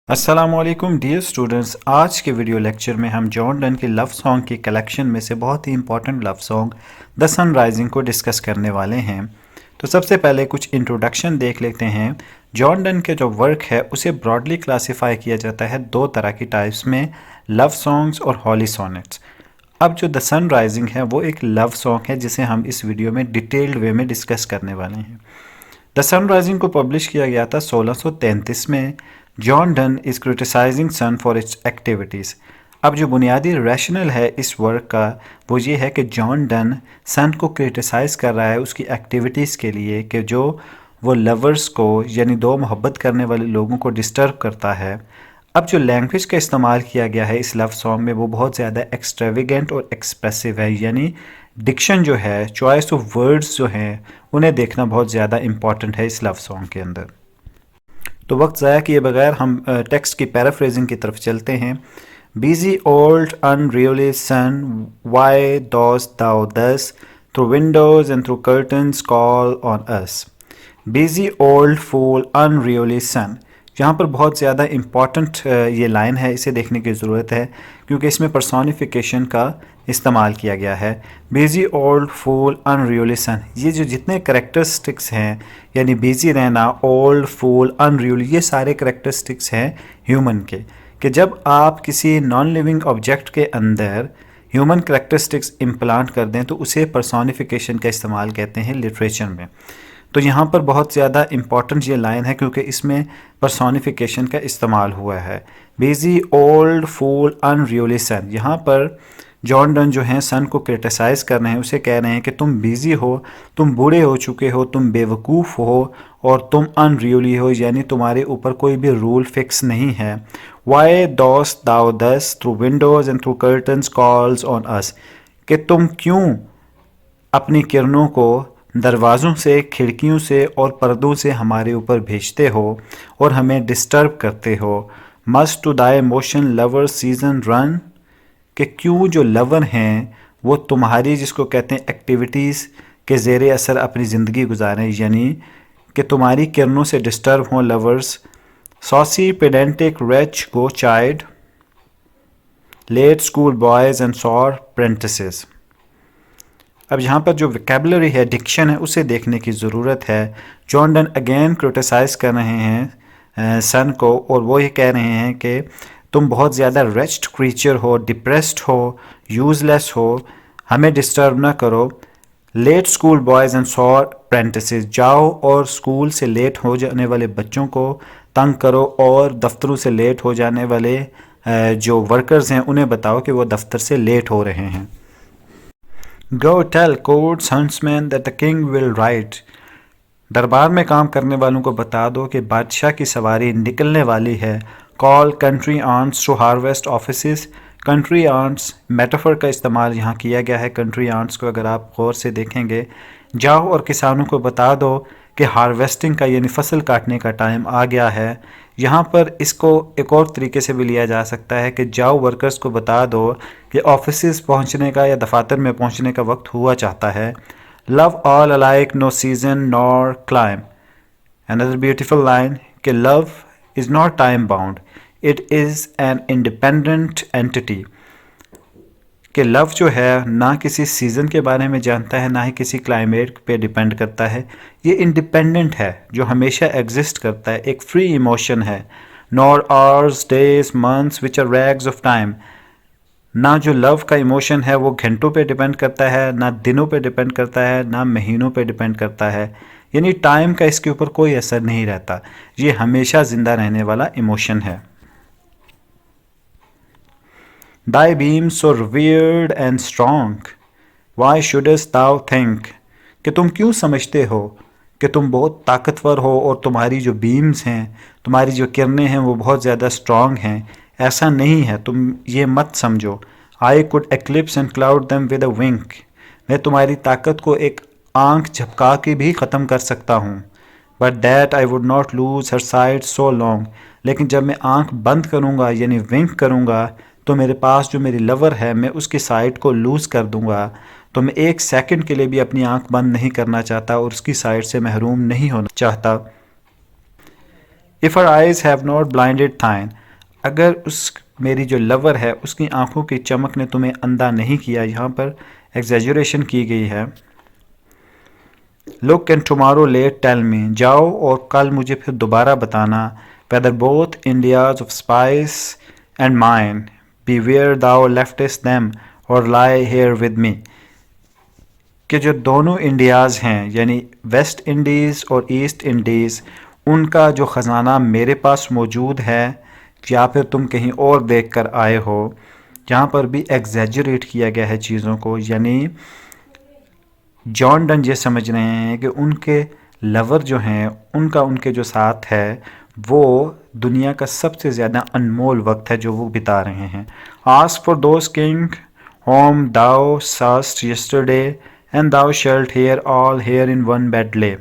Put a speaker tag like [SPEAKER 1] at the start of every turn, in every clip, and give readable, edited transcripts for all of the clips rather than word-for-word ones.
[SPEAKER 1] अस्सलामुअलैकुम dear students. आज के वीडियो लेक्चर में हम जॉन डन के लव सॉन्ग की कलेक्शन में से बहुत ही important love song the sun rising को डिस्कस करने वाले हैं। तो सबसे पहले कुछ इंट्रोडक्शन देख लेते हैं। जॉन डन के जो वर्क है उसे ब्रॉडली क्लासिफाई किया जाता है दो तरह की टाइप्स में, लव सॉन्ग्स और हॉली सोनेट्स। अब जो द सन राइजिंग है वो एक लव सॉन्ग है जिसे हम इस वीडियो में डिटेल्ड वे में डिस्कस करने वाले हैं। द सन राइजिंग को पब्लिश किया गया था 1633 में। John Donne is criticizing sun for its activities. अब जो बुनियादी रैशनल है इस वर्क का वो ये है कि जॉन डन सन को क्रिटिसाइज़ कर रहा है उसकी एक्टिविटीज़ के लिए कि जो वो लवर्स को यानी दो मोहब्बत करने वाले लोगों को डिस्टर्ब करता है। अब जो लैंग्वेज का इस्तेमाल किया गया है इस लव सॉन्ग में वो बहुत ज़्यादा एक्सट्रावेगेंट और एक्सप्रेसिव है, यानी डिक्शन जो है, चॉइस ऑफ वर्ड्स जो हैं उन्हें देखना बहुत ज़्यादा इम्पॉर्टेंट है इस लव सॉन्ग के अंदर। तो वक्त ज़ाया किए बगैर हम टेक्स्ट की पैराफ्रेजिंग की तरफ चलते हैं। Busy old unruly sun why dost thou thus through windows and through curtains call on us. Busy old fool unruly sun, यहाँ पर बहुत ज़्यादा इम्पॉर्टेंट ये लाइन है, इसे देखने की ज़रूरत है क्योंकि इसमें पर्सोनिफिकेशन का इस्तेमाल किया गया है। बिजी ओल्ड फूल अनरियली सन, ये जो जितने करेक्टरिस्टिक्स हैं यानी बिजी रहना, ओल्ड, फूल, अनरियली, ये सारे करेक्टरिस्टिक्स हैं ह्यूमन के, कि जब आप किसी नॉन लिविंग ऑब्जेक्ट के अंदर ह्यूमन करेक्टरिस्टिक्स इम्प्लांट कर दें तो उसे पर्सोनिफिकेशन का इस्तेमाल कहते हैं लिटरेचर में। तो यहाँ पर बहुत ज़्यादा इम्पॉर्टेंट ये लाइन है क्योंकि इसमें पर्सोनिफिकेशन का इस्तेमाल हुआ है। Busy old fool unruly sun, यहाँ पर जॉन डन जो हैं सन को क्रिटिसाइज़ कर रहे हैं, उसे कह रहे हैं कि तुम बिज़ी हो, तुम बूढ़े हो चुके हो, तुम बेवकूफ़ हो और तुम अनरियली हो, यानी तुम्हारे ऊपर कोई भी रूल फिक्स नहीं है। Y dost thou thus through Windows and through curtains calls on us, कि तुम क्यों अपनी किरणों को दरवाज़ों से, खिड़कियों से और पर्दों से हमारे ऊपर भेजते हो और हमें डिस्टर्ब करते हो। Must to thy motion lover season run, कि क्यों जो लवर हैं वो तुम्हारी, जिसको कहते हैं एक्टिविटीज़ के ज़ेरे असर अपनी ज़िंदगी गुजारें, यानी कि तुम्हारी किरणों से डिस्टर्ब हों lovers. Saucy pedantic wretch go chide late school boys and sour prentices. अब यहाँ पर जो वोकैबुलरी है, डिक्शन है, उसे देखने की ज़रूरत है। जॉन डन अगेन क्रिटिसाइज़ कर रहे हैं सन को और वो ये कह रहे हैं कि तुम बहुत ज़्यादा रेस्ट क्रीचर हो, डिप्रेस्ड हो, यूज़लेस हो, हमें डिस्टर्ब ना करो। Late school boys and sour prentices, जाओ और स्कूल से लेट हो जाने वाले बच्चों को तंग करो और दफ्तरों से लेट हो जाने वाले जो वर्कर्स हैं उन्हें बताओ कि वो दफ्तर से लेट हो रहे हैं। Go tell court's huntsman that the king will ride. दरबार में काम करने वालों को बता दो कि बादशाह की सवारी निकलने वाली है। Call country aunts to harvest offices. Country aunts metaphor का इस्तेमाल यहाँ किया गया है। country aunts को अगर आप गौर से देखेंगे, जाओ और किसानों को बता दो कि हार्वेस्टिंग का यानी फसल काटने का टाइम आ गया है। यहाँ पर इसको एक और तरीके से भी लिया जा सकता है कि जाओ वर्कर्स को बता दो कि ऑफिस पहुँचने का या दफातर में पहुँचने का वक्त हुआ चाहता है। Love all alike no season nor clime. Another beautiful line कि love is not time bound, it is an independent entity, कि लव जो है ना किसी सीज़न के बारे में जानता है ना ही किसी क्लाइमेट पे डिपेंड करता है। ये इंडिपेंडेंट है जो हमेशा एग्जिस्ट करता है, एक फ्री इमोशन है। Nor hours days months which are rags of time, ना जो लव का इमोशन है वो घंटों पे डिपेंड करता है, ना दिनों पे डिपेंड करता है, ना महीनों पे डिपेंड करता है, यानी टाइम का इसके ऊपर कोई असर नहीं रहता। ये हमेशा ज़िंदा रहने वाला इमोशन है। Thy beams so revered and strong, why shouldest thou think, कि तुम क्यों समझते हो कि तुम बहुत ताकतवर हो और तुम्हारी जो बीम्स हैं, तुम्हारी जो किरणें हैं वो बहुत ज़्यादा स्ट्रॉन्ग हैं। ऐसा नहीं है, तुम ये मत समझो। I could eclipse and cloud them with a wink, मैं तुम्हारी ताकत को एक आंख झपका के भी ख़त्म कर सकता हूँ। But that I would not lose her sight so long, लेकिन जब मैं आंख बंद करूँगा यानी विंक करूँगा तो मेरे पास जो मेरी लवर है मैं उसकी साइट को लूज़ कर दूँगा। तो मैं एक सेकंड के लिए भी अपनी आंख बंद नहीं करना चाहता और उसकी साइट से महरूम नहीं होना चाहता। If her eyes have not blinded thine, अगर उस मेरी जो लवर है उसकी आंखों की चमक ने तुम्हें अंधा नहीं किया, यहाँ पर एग्जैजुरेशन की गई है। Look and tomorrow let tell me, जाओ और कल मुझे फिर दोबारा बताना। Whether both Indias of spice and mine, be where thou leftest them or lie here with me, कि जो दोनों इंडियाज़ हैं यानी वेस्ट इंडीज़ और ईस्ट इंडीज़, उनका जो ख़जाना मेरे पास मौजूद है या फिर तुम कहीं और देख कर आए हो। यहाँ पर भी एग्जैजरेट किया गया है चीज़ों को, यानी जॉन डन ये समझ रहे हैं कि उनके लवर जो हैं उनका उनके जो साथ है वो दुनिया का सबसे ज़्यादा अनमोल वक्त है जो वो बिता रहे हैं। Ask for those king whom thou saw'st yesterday and thou shalt hear all here in one bed lie,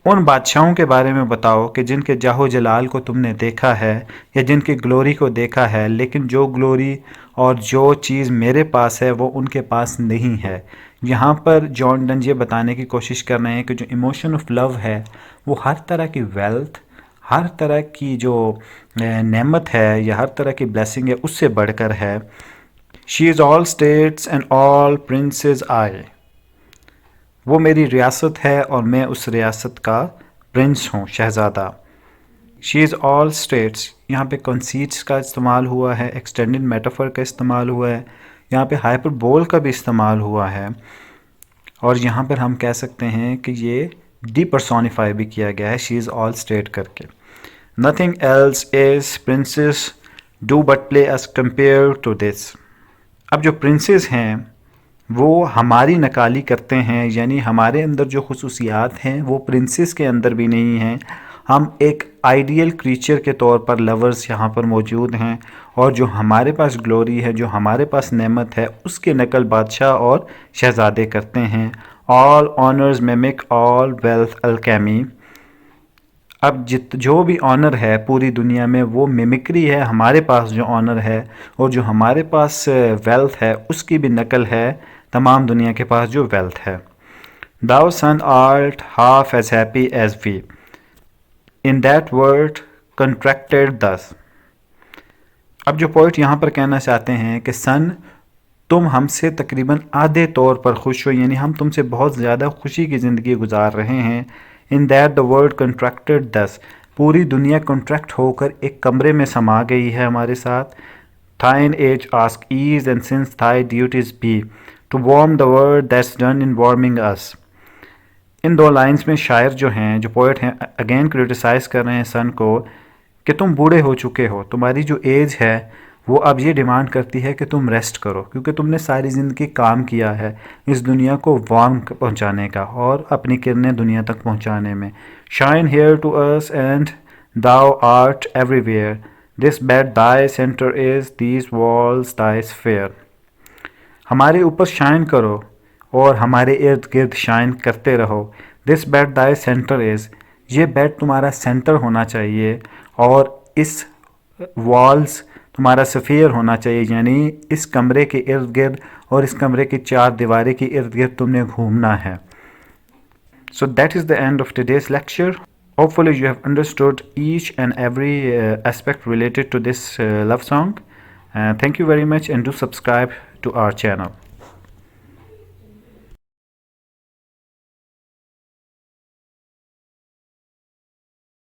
[SPEAKER 1] उन बादशाहों के बारे में बताओ कि जिनके जाहो जलाल को तुमने देखा है या जिनकी ग्लोरी को देखा है, लेकिन जो ग्लोरी और जो चीज़ मेरे पास है वो उनके पास नहीं है। यहाँ पर जॉन डन ये बताने की कोशिश कर रहे हैं कि जो इमोशन ऑफ लव है वो हर तरह की वेल्थ, हर तरह की जो नेमत है या हर तरह की ब्लेसिंग है उससे बढ़कर है। She is all states and all princes I, वो मेरी रियासत है और मैं उस रियासत का प्रिंस हूँ, शहज़ादा। शी इज़ ऑल स्टेट्स, यहाँ पे कंसीट्स का इस्तेमाल हुआ है, एक्सटेंडेड मेटाफर का इस्तेमाल हुआ है, यहाँ पे हाइपरबोल का भी इस्तेमाल हुआ है, और यहाँ पर हम कह सकते हैं कि ये डीपर्सोनिफाई भी किया गया है शी इज़ ऑल स्टेट करके। Nothing else is princes do but play as compare to this, अब जो प्रिंसेस हैं वो हमारी नकाली करते हैं, यानी हमारे अंदर जो खुसूसियात हैं वो प्रिंसेस के अंदर भी नहीं हैं। हम एक आइडियल क्रीचर के तौर पर लवर्स यहाँ पर मौजूद हैं, और जो हमारे पास ग्लोरी है, जो हमारे पास नेमत है, उसके नकल बादशाह और शहज़ादे करते हैं। All honours mimic all wealth Alchemy, अब जो भी ऑनर है पूरी दुनिया में वो मिमिक्री है, हमारे पास जो ऑनर है और जो हमारे पास वेल्थ है उसकी भी नकल है तमाम दुनिया के पास जो वेल्थ है। Thou sun art half as happy as we, in that world contracted thus, अब जो पोइट यहाँ पर कहना चाहते हैं कि सन तुम हमसे तकरीबन आधे तौर पर खुश हो, यानी हम तुमसे बहुत ज़्यादा खुशी की ज़िंदगी गुजार रहे हैं। In that the world contracted दस, पूरी दुनिया कंट्रैक्ट होकर एक कमरे में समा गई है हमारे साथ। Thine age ask ease and since thy duties be to warm the world that's done in warming us, इन दो लाइंस में शायर जो हैं, जो पोइट हैं, अगेन क्रिटिसाइज़ कर रहे हैं सन को कि तुम बूढ़े हो चुके हो, तुम्हारी जो एज है वो अब ये डिमांड करती है कि तुम रेस्ट करो, क्योंकि तुमने सारी ज़िंदगी काम किया है इस दुनिया को वार्म पहुंचाने का और अपनी किरणें दुनिया तक पहुंचाने में। Shine here to us and thou art everywhere, this bed thy centre is, these walls thy sphere, हमारे ऊपर शाइन करो और हमारे इर्द गिर्द शाइन करते रहो। This bed thy centre is, ये बेड तुम्हारा सेंटर होना चाहिए और इस वॉल्स तुम्हारा सफ़ीर होना चाहिए, यानी इस कमरे के इर्द गिर्द और इस कमरे की चार दीवारें के इर्द गिर्द तुमने घूमना है। So that is the end of today's lecture. Hopefully you have understood each and every aspect related to this love song. Thank you very much and do subscribe to our channel.